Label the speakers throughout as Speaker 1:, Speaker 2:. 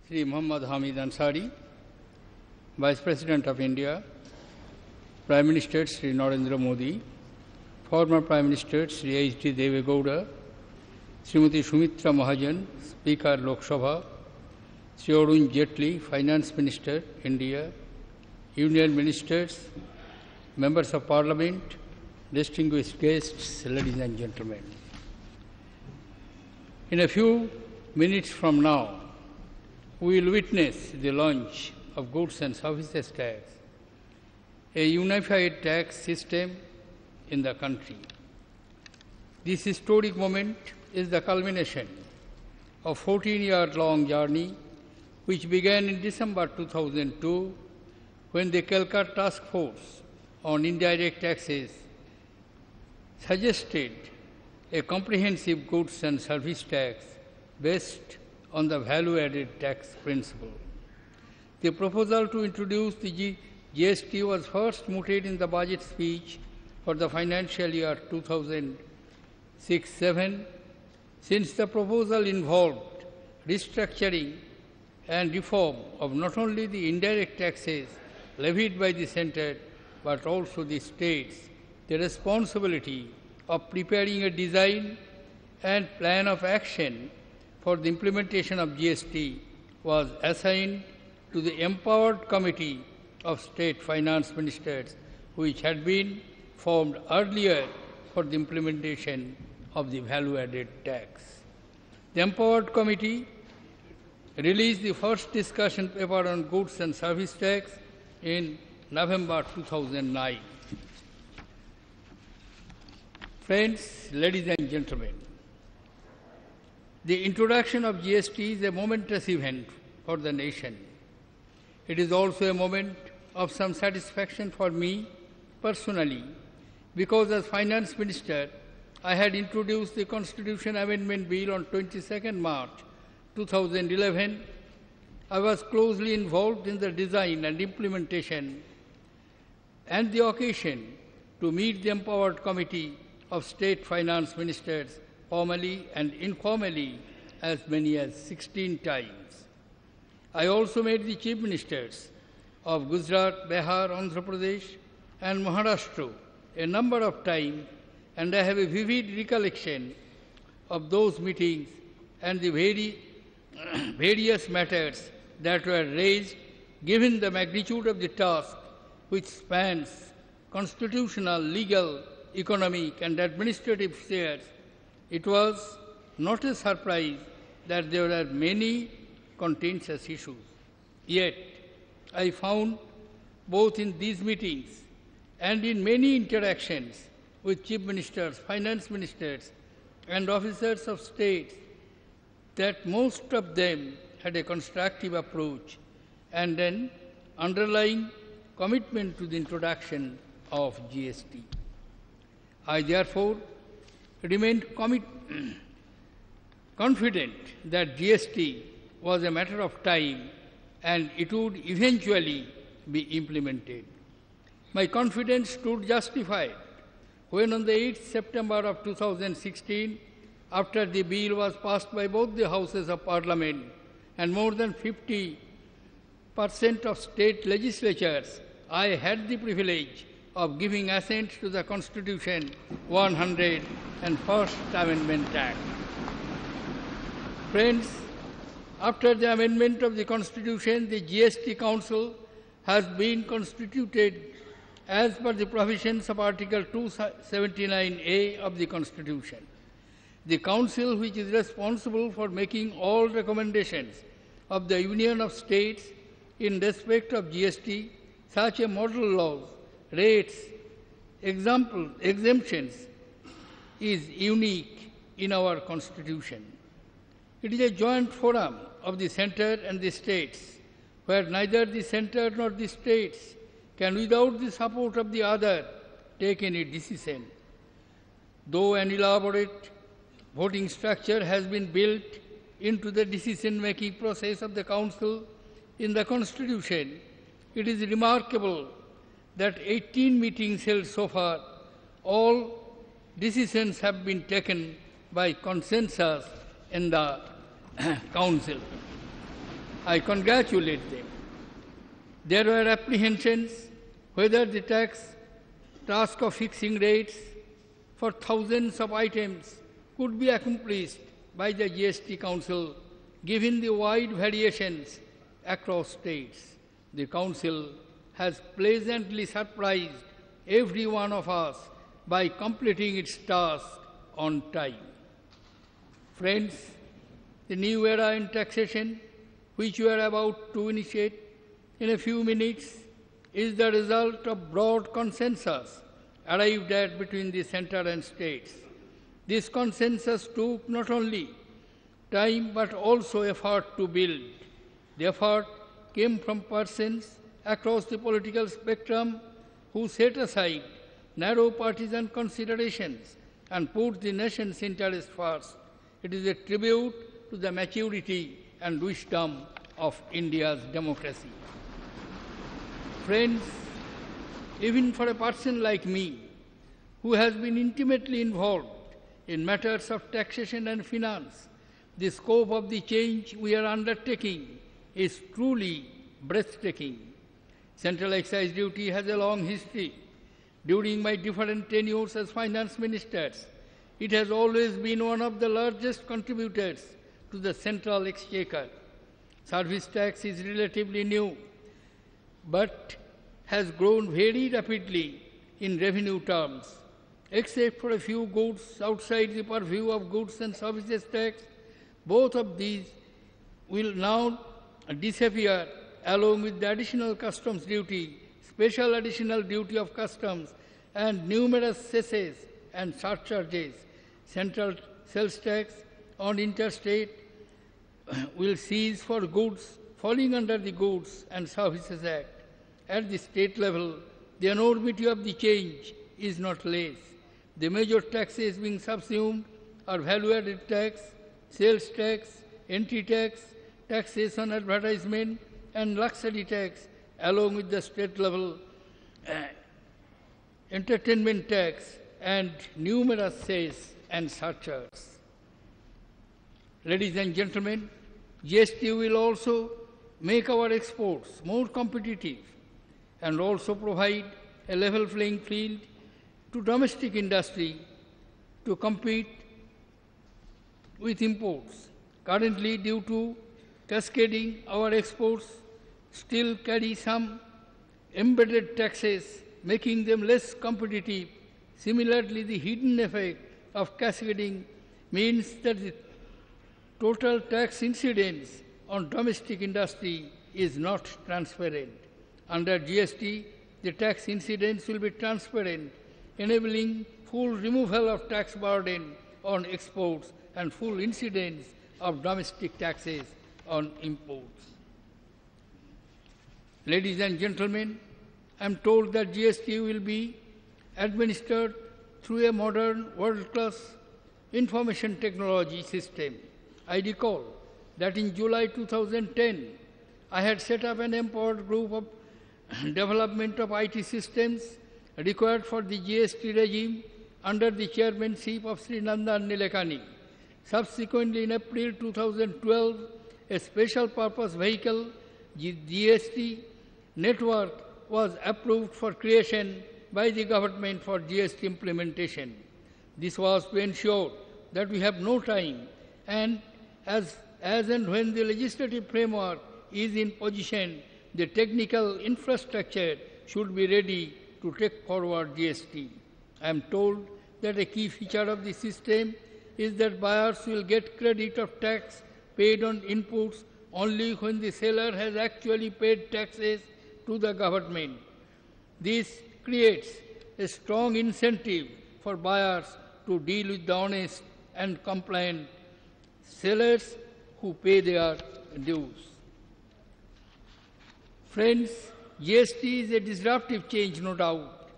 Speaker 1: Sri Muhammad Hamid Ansari, Vice President of India, Prime Minister Sri Narendra Modi, former Prime Minister Sri H.D. Deve Gowda, Srimati Sumitra Mahajan, Speaker Lok Sabha, Sri Arun Jaitley, Finance Minister, India, Union Ministers, Members of Parliament, distinguished guests, ladies and gentlemen. In a few minutes from now, we will witness the launch of Goods and Services Tax, a unified tax system in the country. This historic moment is the culmination of a 14-year-long journey which began in December 2002 when the Calcutta Task Force on Indirect Taxes suggested a comprehensive goods and service tax based on the value-added tax principle. The proposal to introduce the GST was first mooted in the budget speech for the financial year 2006-07. Since the proposal involved restructuring and reform of not only the indirect taxes levied by the centre but also the states, the responsibility of preparing a design and plan of action for the implementation of GST was assigned to the empowered committee of state finance ministers, which had been formed earlier for the implementation of the value-added tax. The empowered committee released the first discussion paper on goods and service tax in November 2009. Friends, ladies and gentlemen, the introduction of GST is a momentous event for the nation. It is also a moment of some satisfaction for me personally, because as Finance Minister, I had introduced the Constitution Amendment Bill on 22nd March 2011. I was closely involved in the design and implementation and the occasion to meet the empowered committee of state finance ministers formally and informally as many as 16 times. I also met the chief ministers of Gujarat, Bihar, Andhra Pradesh and Maharashtra a number of times, and I have a vivid recollection of those meetings and the various matters that were raised, given the magnitude of the task which spans constitutional, legal, economic and administrative spheres. It was not a surprise that there were many contentious issues. Yet, I found both in these meetings and in many interactions with chief ministers, finance ministers and officers of states that most of them had a constructive approach and an underlying commitment to the introduction of GST. I therefore remained confident that GST was a matter of time and it would eventually be implemented. My confidence stood justified when on the 8th September of 2016, after the bill was passed by both the houses of parliament and more than 50% of state legislatures, I had the privilege of giving assent to the Constitution 101st Amendment Act. Friends, after the amendment of the Constitution, the GST Council has been constituted as per the provisions of Article 279A of the Constitution. The Council, which is responsible for making all recommendations of the Union of States in respect of GST, such a model laws, rates, exemptions, is unique in our Constitution. It is a joint forum of the centre and the states, where neither the centre nor the states can, without the support of the other, take any decision. Though an elaborate voting structure has been built into the decision-making process of the Council in the Constitution, it is remarkable that 18 meetings held so far, all decisions have been taken by consensus in the Council. I congratulate them. There were apprehensions whether the task of fixing rates for thousands of items could be accomplished by the GST Council, given the wide variations across states. The Council has pleasantly surprised every one of us by completing its task on time. Friends, the new era in taxation, which we are about to initiate in a few minutes, is the result of broad consensus arrived at between the centre and states. This consensus took not only time but also effort to build. The effort came from persons across the political spectrum who set aside narrow partisan considerations and put the nation's interest first. It is a tribute to the maturity and wisdom of India's democracy. Friends, even for a person like me, who has been intimately involved in matters of taxation and finance, the scope of the change we are undertaking is truly breathtaking. Central excise duty has a long history. During my different tenures as finance ministers, it has always been one of the largest contributors to the central exchequer. Service tax is relatively new, but has grown very rapidly in revenue terms. Except for a few goods outside the purview of goods and services tax, both of these will now disappear along with the additional customs duty, special additional duty of customs, and numerous cesses and surcharges. Central sales tax on interstate will cease for goods falling under the Goods and Services Act. At the state level, the enormity of the change is not less. The major taxes being subsumed are value-added tax, sales tax, entry tax, taxes on advertisement, and luxury tax, along with the state level entertainment tax and numerous cess and surcharges. Ladies and gentlemen, GST will also make our exports more competitive and also provide a level playing field to domestic industry to compete with imports. Currently, due to cascading, our exports still carry some embedded taxes, making them less competitive. Similarly, the hidden effect of cascading means that the total tax incidence on domestic industry is not transparent. Under GST, the tax incidence will be transparent, enabling full removal of tax burden on exports and full incidence of domestic taxes on imports. Ladies and gentlemen, I am told that GST will be administered through a modern world-class information technology system. I recall that in July 2010, I had set up an empowered group of development of IT systems required for the GST regime under the chairmanship of Sri Nandan Nilekani. Subsequently, in April 2012, a special purpose vehicle, GST network, was approved for creation by the government for GST implementation. This was to ensure that we have no time, and as and when the legislative framework is in position, the technical infrastructure should be ready to take forward GST. I am told that a key feature of the system is that buyers will get credit of tax paid on inputs only when the seller has actually paid taxes to the government. This creates a strong incentive for buyers to deal with the honest and compliant sellers who pay their dues. Friends, GST is a disruptive change, no doubt.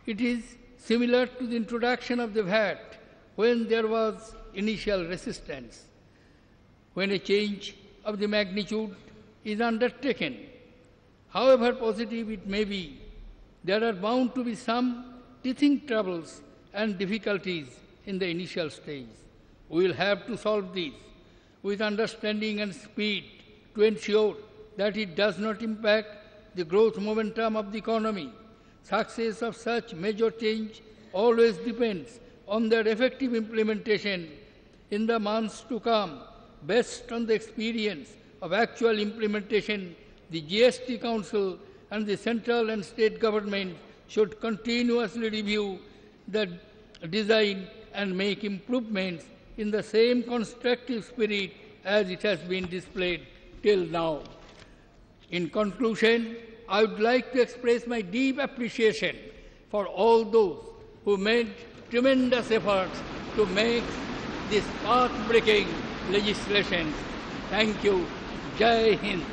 Speaker 1: It is similar to the introduction of the VAT when there was initial resistance. When a change of the magnitude is undertaken, however positive it may be, there are bound to be some teething troubles and difficulties in the initial stage. We will have to solve these with understanding and speed to ensure that it does not impact the growth momentum of the economy. Success of such major change always depends on their effective implementation in the months to come. Based on the experience of actual implementation, the GST Council and the central and state government should continuously review the design and make improvements in the same constructive spirit as it has been displayed till now. In conclusion, I would like to express my deep appreciation for all those who made tremendous efforts to make this path-breaking legislation. Thank you. Jai Hind.